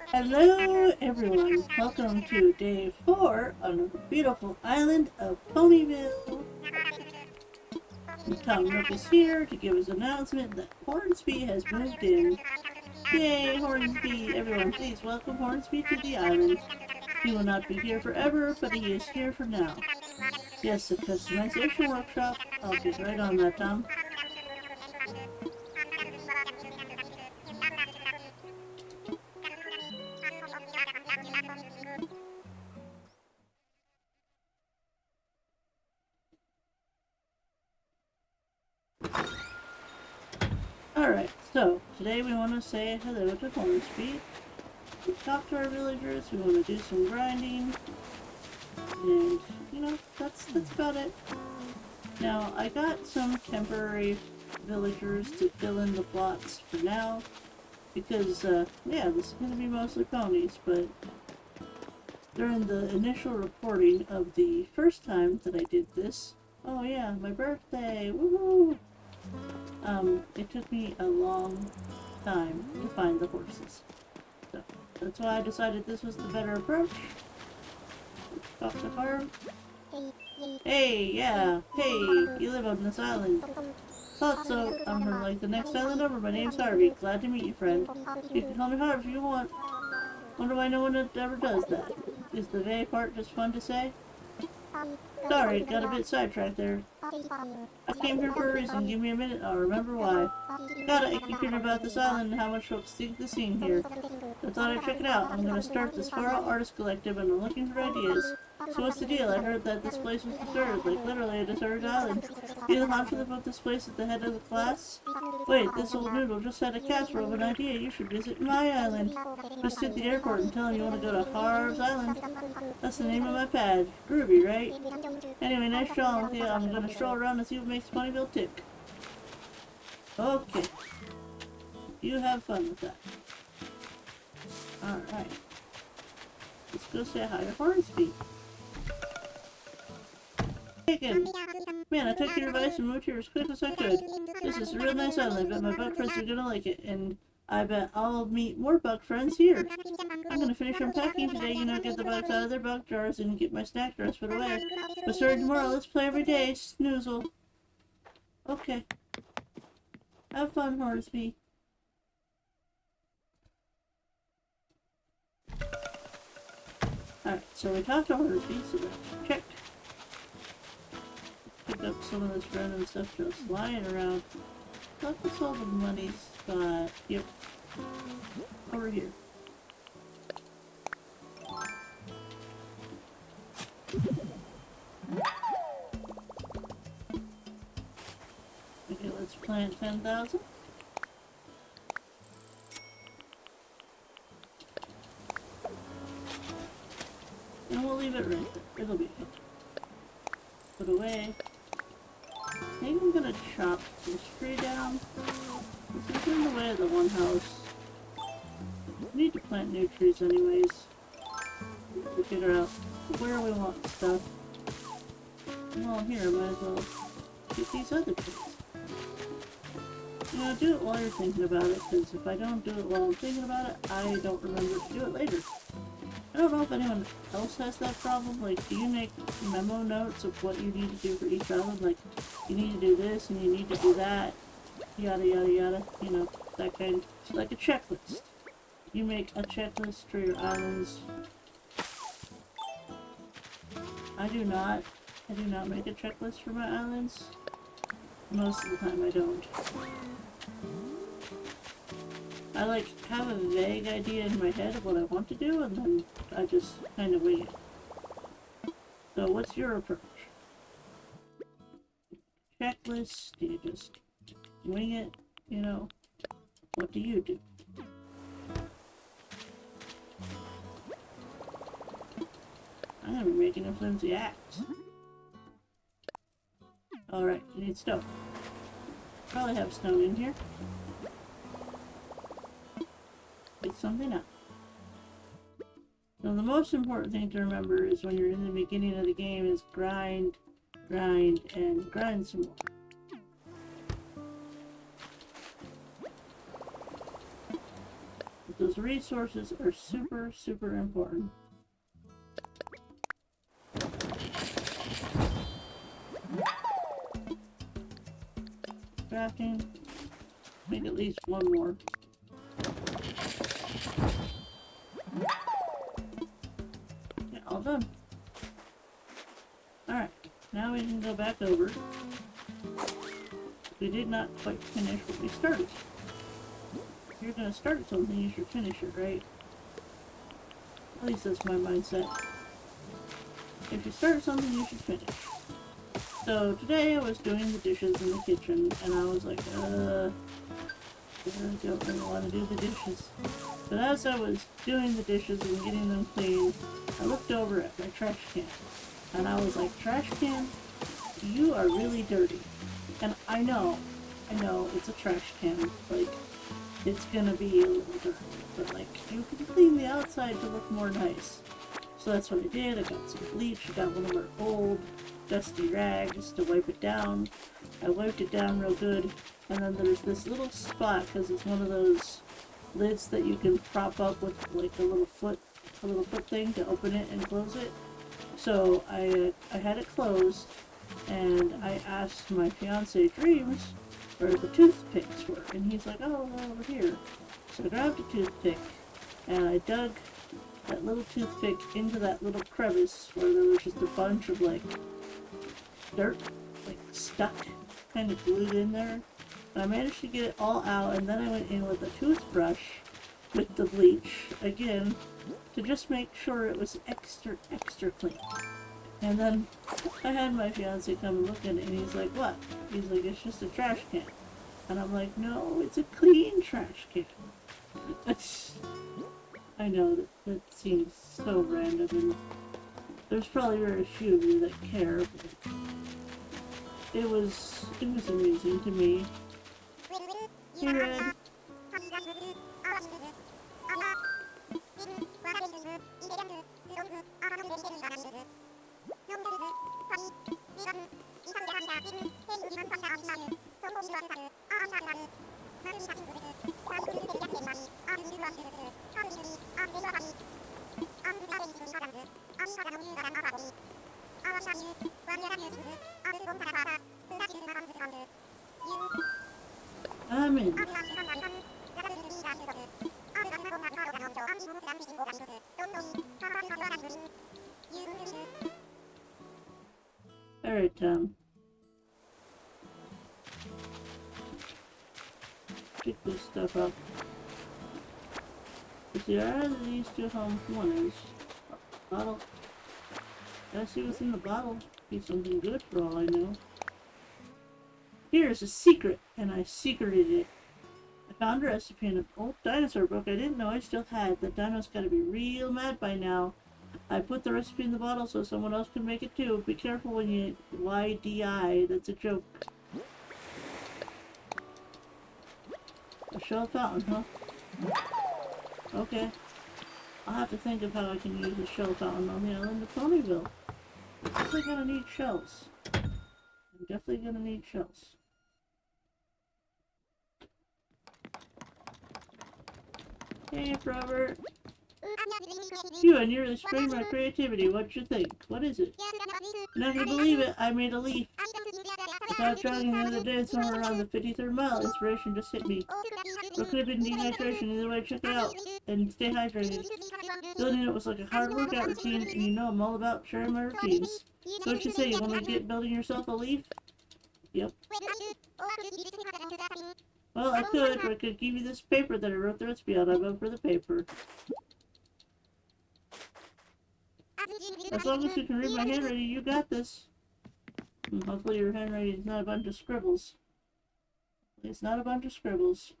Hello everyone, welcome to day 4 on the beautiful island of Ponyville. Tom Nook is here to give us an announcement that Hornsby has moved in. Yay, Hornsby! Everyone please welcome Hornsby to the island. He will not be here forever, but he is here for now. Yes, the customization workshop. I'll get right on that, Tom. Alright, so today we want to say hello to Hornsby. We talk to our villagers, we want to do some grinding, and that's about it. Now, I got some temporary villagers to fill in the plots for now, because, yeah, this is going to be mostly ponies, but during the initial recording of the first time that I did this, oh yeah, my birthday, woohoo! It took me a long time to find the horses. So, that's why I decided this was the better approach. Talk to farm. Hey, yeah, hey, you live on this island. Thought so. I'm from like the next island over. My name's Harvey. Glad to meet you, friend. You can call me Harv if you want. Wonder why no one ever does that. Is the gay part just fun to say? Sorry, got a bit sidetracked there. I came here for a reason. Give me a minute, I'll remember why. I keep hearing about this island and how much folks think the scene here. I thought I'd check it out. I'm gonna start this far out artist collective and I'm looking for ideas. So what's the deal? I heard that this place was deserted, like literally a deserted island. You the honcho that put this place at the head of the class? Wait, this old noodle just had a casserole of an idea. You should visit my island. Just hit the airport and tell him you want to go to Harv's Island. That's the name of my pad. Groovy, right? Anyway, nice strolling with you. I'm gonna stroll around and see what makes Ponyville tick. Okay. You have fun with that. Alright. Let's go say hi to Hornsby. Taken! Man, I took your advice and moved here as quick as I could. This is a real nice island. I bet my bug friends are gonna like it, and I bet I'll meet more bug friends here. I'm gonna finish unpacking today, get the bugs out of their bug jars and get my snack jars put away. But starting tomorrow, let's play every day, snoozle. Okay. Have fun, Hornsby. Alright, so we talked to Hornsby, so that's checked. Pick up some of this random stuff just lying around. Thought this all the money spot. Yep. Over here. Okay, let's plant 10,000. And we'll leave it right there. It'll be good. Put away. I think I'm gonna chop this tree down. This is in the way of the one house. We need to plant new trees anyways. To figure out where we want stuff. Well, here, I might as well get these other trees. Do it while you're thinking about it, because if I don't do it while I'm thinking about it, I don't remember to do it later. I don't know if anyone else has that problem. Like, do you make memo notes of what you need to do for each island? Like, you need to do this and you need to do that, yada yada yada, that kind. It's like a checklist. You make a checklist for your islands. I do not make a checklist for my islands. Most of the time I don't. I have a vague idea in my head of what I want to do, and then I just kind of wing it. So what's your approach? Checklist? Do you just wing it? What do you do? I'm gonna be making a flimsy axe. Alright, you need stone. Probably have stone in here. Get something up. Now the most important thing to remember is when you're in the beginning of the game is grind, grind, and grind some more. Those resources are super, super important. Crafting. Make at least one more. Yeah, all done. Alright, now we can go back over. We did not quite finish what we started. If you're gonna start something, you should finish it, right? At least that's my mindset. If you start something, you should finish. So today I was doing the dishes in the kitchen, and I was like, I don't really want to do the dishes. But as I was doing the dishes and getting them clean, I looked over at my trash can. And I was like, trash can, you are really dirty. And I know, it's a trash can. Like, it's gonna be a little dirty. But like, you can clean the outside to look more nice. So that's what I did. I got some bleach, I got one of our old dusty rags to wipe it down. I wiped it down real good. And then there's this little spot, because it's one of those lids that you can prop up with like a little foot thing to open it and close it. So I had it closed, and I asked my fiance Dreams where the toothpicks were, and he's like, oh, they're over here. So I grabbed a toothpick, and I dug that little toothpick into that little crevice where there was just a bunch of like dirt, like stuck, kind of glued in there. And I managed to get it all out, and then I went in with a toothbrush with the bleach again to just make sure it was extra clean. And then I had my fiance come and look at it, and he's like, what? He's like, it's just a trash can. And I'm like, no, it's a clean trash can. I know that seems so random, and there's probably very few of you that care, but it was amusing to me. Hey, Red. I'm in. Alright, pick this stuff up. Let's see, are these two home? One is bottle. Gotta see what's in the bottle. Be something good for all I know. Here's a secret, and I secreted it. I found a recipe in an old dinosaur book I didn't know I still had. The dino's gotta be real mad by now. I put the recipe in the bottle so someone else can make it too. Be careful when you YDI. That's a joke. A shell fountain, huh? Okay. I'll have to think of how I can use a shell fountain on the island of Ponyville. I'm definitely gonna need shells. I'm definitely gonna need shells. Hey, Robert. Phew, I nearly sprained my creativity. What you think? What is it? You're not gonna believe it. I made a leaf. I was jogging the other day somewhere around the 53rd mile. Inspiration just hit me. Or could have been dehydration. Either way, check it out. And stay hydrated. Building it was like a hard workout routine, and you know I'm all about sharing my routines. So what you say? You want to get building yourself a leaf? Yep. Well, I could, or I could give you this paper that I wrote the recipe on. I vote for the paper. As long as you can read my handwriting, you got this. And hopefully your handwriting is not a bunch of scribbles. It's not a bunch of scribbles.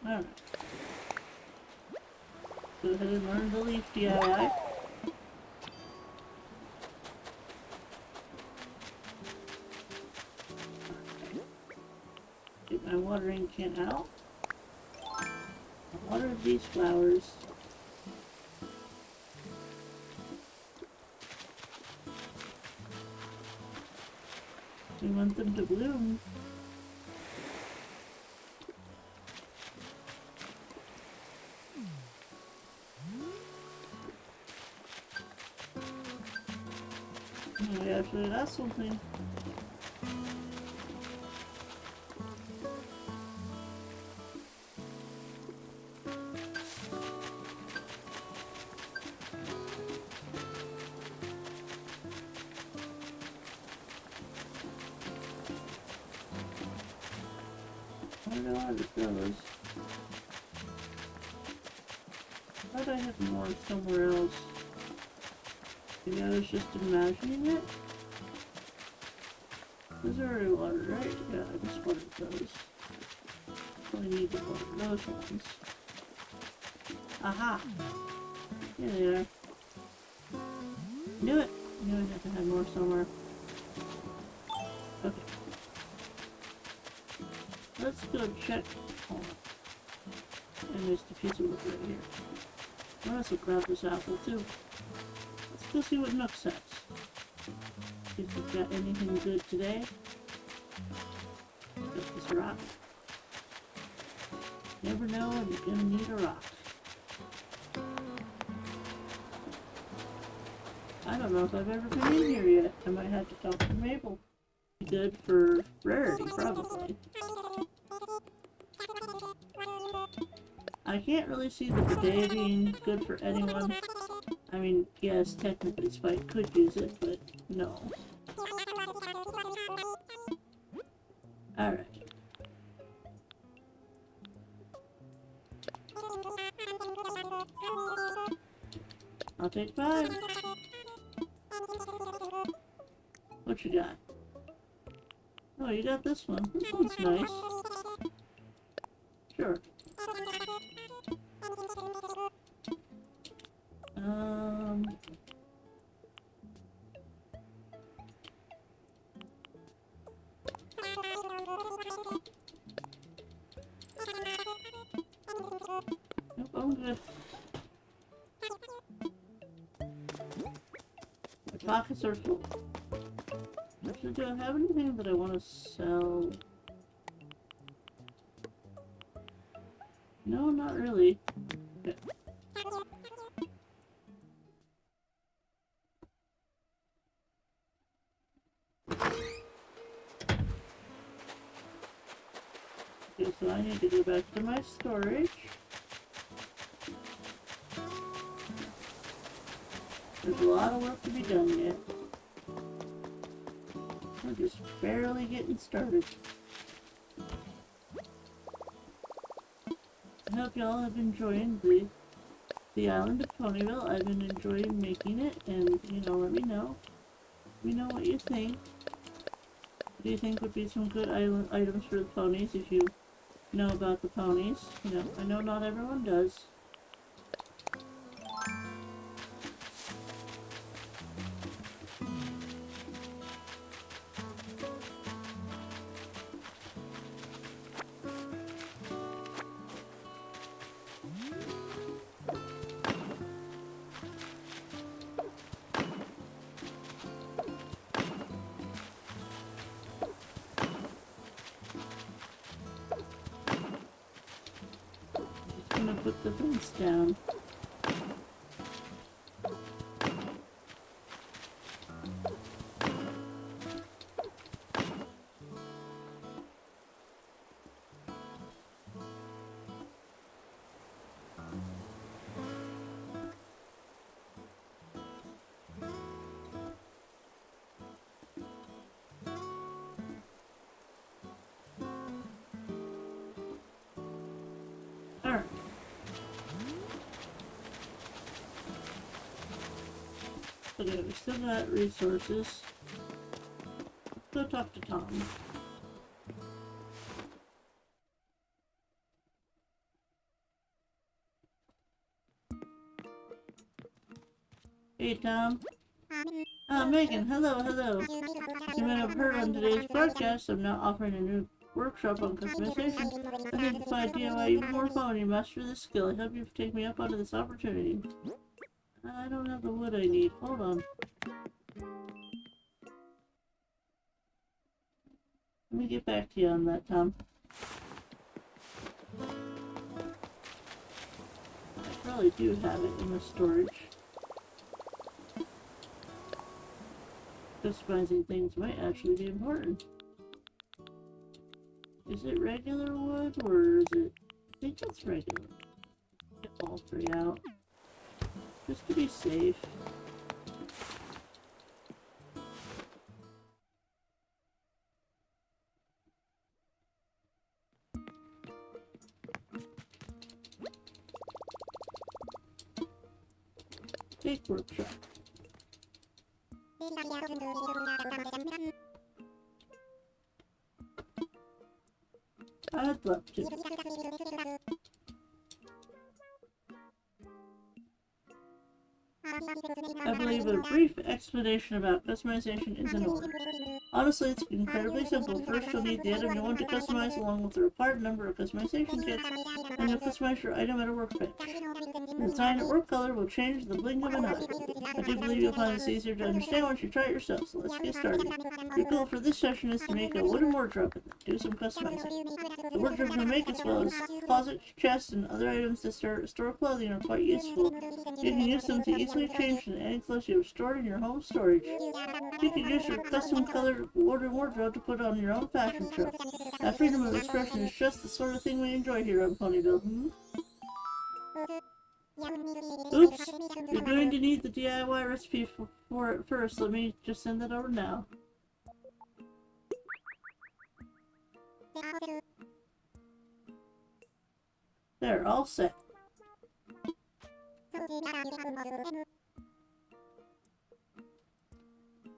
Alright. Go ahead and learn the leaf DIY. Get my watering can out. Water these flowers. We want them to bloom. Oh, yeah, actually, that's something. I don't know what it does. Thought I had more somewhere else. Maybe I was just imagining it? Those are already water, right? Yeah, I just watered those. Only need to water those ones. Aha! Here they are. Knew it! Knew I had to have more somewhere. Okay. Let's go check. Oh. And there's the piece of wood right here. I also grab this apple too. Let's go see what Nook says. See if we've got anything good today. Got this rock. Never know when you're gonna need a rock. I don't know if I've ever been in here yet. I might have to talk to Mabel. Be good for rarity, probably. I can't really see the bidet being good for anyone. I mean, yes, technically Spike could use it, but no. Alright. I'll take 5. What you got? Oh, you got this one. This one's nice. Sure. Nope, I'm good. My pockets are full. Actually, do I have anything that I want to sell? No, not really. Okay. Okay, so I need to go back to my storage. There's a lot of work to be done yet. We're just barely getting started. I hope y'all have enjoyed the island of Ponyville. I've been enjoying making it, and you know, let me know. Let me know what you think. What do you think would be some good island items for the ponies if you know about the ponies? You know, I know not everyone does. I'm gonna put the fence down. Alright. Okay, we still got resources. Let's go talk to Tom. Hey, Tom. Megan, hello, hello. You might have heard on today's broadcast, I'm now offering a new workshop on customization. I think if I DIY even more fun, you master this skill. I hope you take me up onto this opportunity. I don't have the wood I need. Hold on. Let me get back to you on that, Tom. I probably do have it in the storage. customizing things might actually be important. Is it regular wood or is it... I think it's regular. Get all three out. Just to be safe. Take workshop. I'd love to. I believe a brief explanation about customization is in order. Honestly, it's incredibly simple. First, you'll need the item you want to customize along with the required number of customization kits, and you'll customize your item at a workbench. The design and work color will change the blink of an eye. I do believe you'll find this easier to understand once you try it yourself, so let's get started. Your goal for this session is to make a wooden wardrobe and do some customizing. The wardrobe you make, as well as closets, chests, and other items to store clothing, are quite useful. You can use them to easily change into any clothes you have stored in your home storage. You can use your custom colored wardrobe to put on your own fashion show. That freedom of expression is just the sort of thing we enjoy here on Ponyville, Oops! You're going to need the DIY recipe for it first. Let me just send that over now. There, all set.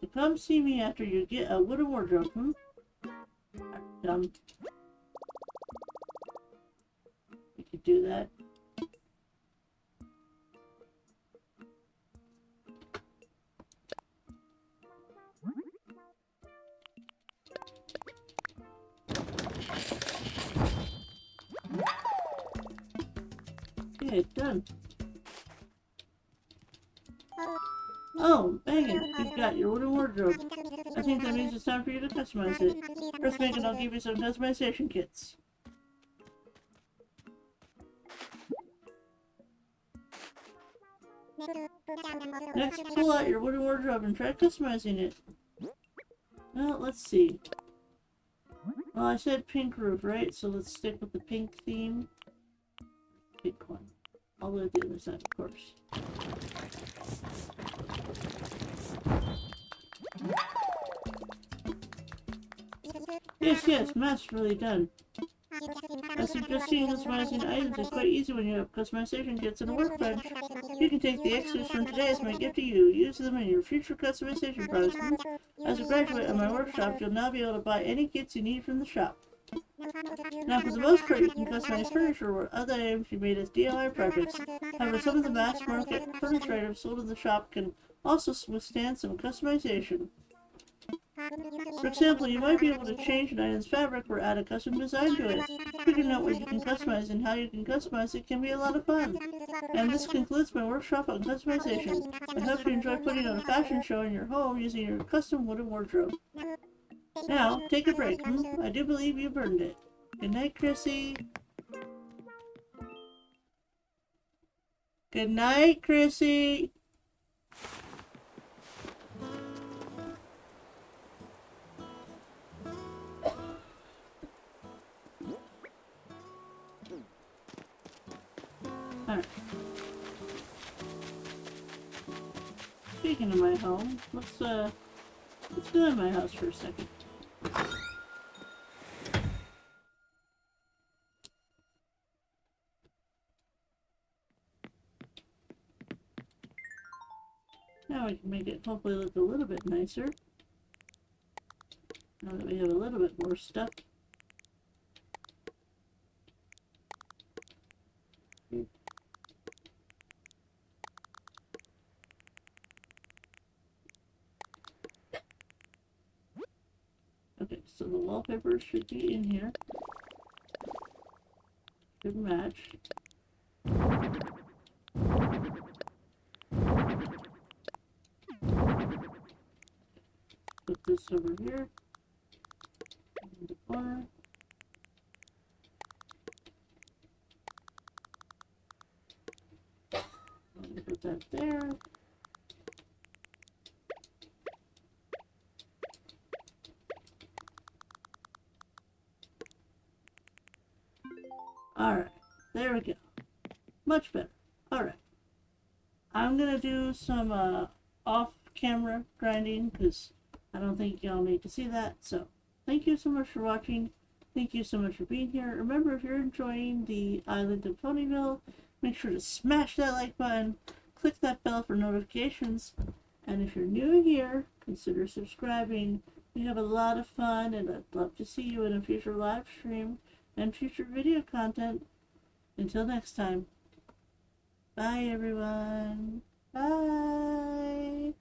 So come see me after you get a wooden wardrobe, We could do that. Okay, done. Oh, bang it! You've got your wooden wardrobe. I think that means it's time for you to customize it. First, Megan, I'll give you some customization kits. Next, pull out your wooden wardrobe and try customizing it. Well, let's see. Well, I said pink roof, right? So let's stick with the pink theme. Pink one. All the way to the other side, of course. Yes, masterfully done. I suggest you customizing items is quite easy when you have customization kits and a workbench. You can take the extras from today as my gift to you. Use them in your future customization projects. As a graduate of my workshop, you'll now be able to buy any kits you need from the shop. Now, for the most part, you can customize furniture or other items you made as DIY projects. However, some of the mass market furniture items sold in the shop can also withstand some customization. For example, you might be able to change an item's fabric or add a custom design to it. Figuring out what you can customize and how you can customize it can be a lot of fun. And this concludes my workshop on customization. I hope you enjoy putting on a fashion show in your home using your custom wooden wardrobe. Now, take a break. I do believe you burned it. Good night, Chrissy. Good night, Chrissy. Alright. Speaking of my home, let's go in my house for a second. Now we can make it hopefully look a little bit nicer. Now that we have a little bit more stuff. Okay, so the wallpaper should be in here. Should match. Put this over here. In the corner. Put that there. Alright, there we go. Much better. Alright. I'm gonna do some off-camera grinding because I don't think y'all need to see that. So, thank you so much for watching. Thank you so much for being here. Remember, if you're enjoying the island of Ponyville, make sure to smash that like button, click that bell for notifications, and if you're new here, consider subscribing. We have a lot of fun, and I'd love to see you in a future live stream and future video content. Until next time, bye everyone. Bye.